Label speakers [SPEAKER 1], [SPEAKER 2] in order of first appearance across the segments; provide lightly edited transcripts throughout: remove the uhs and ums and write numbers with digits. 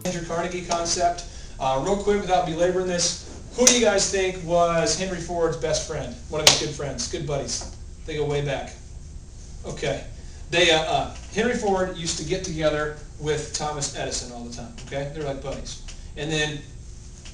[SPEAKER 1] Andrew Carnegie concept. Real quick, without belaboring this, who do you guys think was Henry Ford's best friend? One of his good friends, good buddies. They go way back. Okay. Henry Ford used to get together with Thomas Edison all the time. Okay, they're like buddies. And then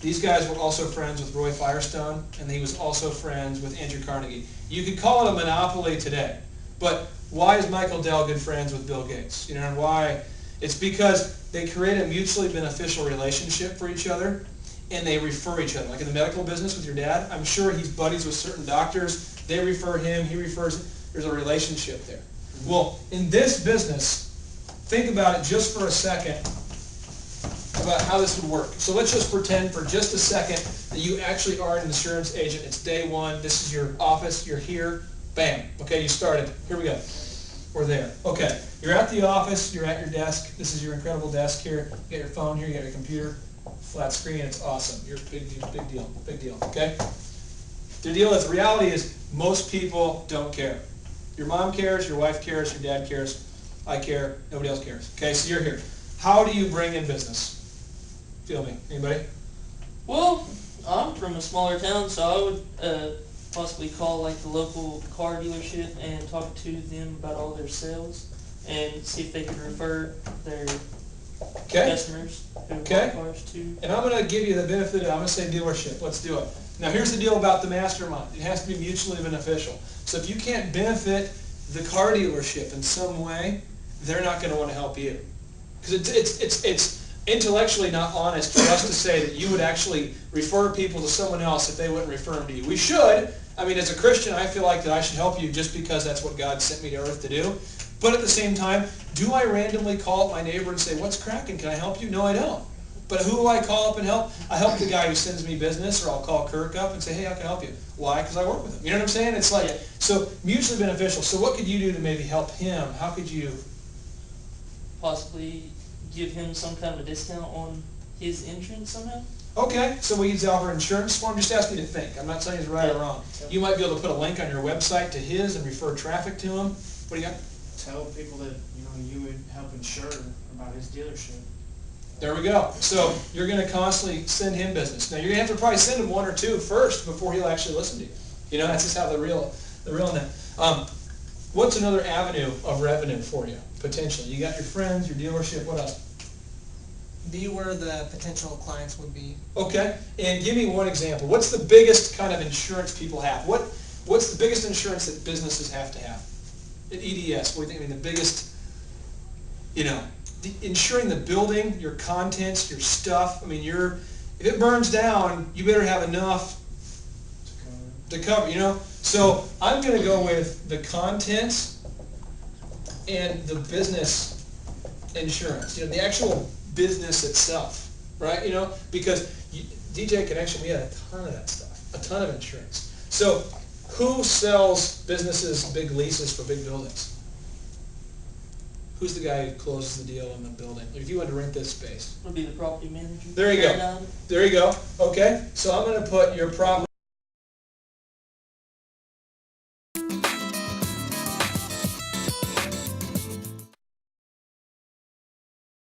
[SPEAKER 1] these guys were also friends with Roy Firestone, and he was also friends with Andrew Carnegie. You could call it a monopoly today, but why is Michael Dell good friends with Bill Gates? You know, and why? It's because they create a mutually beneficial relationship for each other, and they refer each other. Like in the medical business with your dad, I'm sure he's buddies with certain doctors. They refer him, he refers. There's a relationship there. Well, in this business, think about it just for a second about how this would work. So let's just pretend for just a second that you actually are an insurance agent. It's day one. This is your office. You're here. Bam. Okay, you started. Here we go. We're there. Okay, you're at the office. You're at your desk. This is your incredible desk here. You got your phone here. You got your computer. Flat screen. It's awesome. You're big deal. Okay? The deal is, the reality is, most people don't care. Your mom cares. Your wife cares. Your dad cares. I care. Nobody else cares. Okay, so you're here. How do you bring in business? Feel me? Anybody?
[SPEAKER 2] Well, I'm from a smaller town, so I would possibly call like the local car dealership and talk to them about all their sales and see if they could refer their customers who buy cars to.
[SPEAKER 1] And I'm going to give you the benefit of, I'm going to say dealership. Let's do it. Now here's the deal about the mastermind. It has to be mutually beneficial. So if you can't benefit the car dealership in some way, they're not going to want to help you. Because it's intellectually not honest for us to say that you would actually refer people to someone else if they wouldn't refer them to you. We should. I mean, as a Christian, I feel like that I should help you just because that's what God sent me to earth to do. But at the same time, do I randomly call up my neighbor and say, what's cracking? Can I help you? No, I don't. But who do I call up and help? I help the guy who sends me business, or I'll call Kirk up and say, hey, how can I help you? Why? Because I work with him. You know what I'm saying? It's like, so mutually beneficial. So what could you do to maybe help him? How could you?
[SPEAKER 2] Possibly give him some kind of a discount on his insurance somehow?
[SPEAKER 1] Okay, so we can offer insurance for him. Just ask me to think. I'm not saying it's right or wrong. You might be able to put a link on your website to his and refer traffic to him. What do you got?
[SPEAKER 3] Tell people that you would help insure about his dealership.
[SPEAKER 1] There we go. So you're going to constantly send him business. Now you're going to have to probably send him one or two first before he'll actually listen to you. You know, that's just how the real net. What's another avenue of revenue for you, potentially? You got your friends, your dealership, what else?
[SPEAKER 4] Be where the potential clients would be.
[SPEAKER 1] Okay, and give me one example. What's the biggest kind of insurance people have? What's the biggest insurance that businesses have to have? At EDS, what do you think? I mean, the biggest, insuring the building, your contents, your stuff. I mean, if it burns down, you better have enough to cover, So I'm going to go with the contents and the business insurance, the actual business itself, right? Because DJ Connection, we had a ton of that stuff, a ton of insurance. So who sells businesses big leases for big buildings? Who's the guy who closes the deal on the building? If you want to rent this space.
[SPEAKER 2] Would be the property manager.
[SPEAKER 1] There you go. There you go. Okay, so I'm going to put your property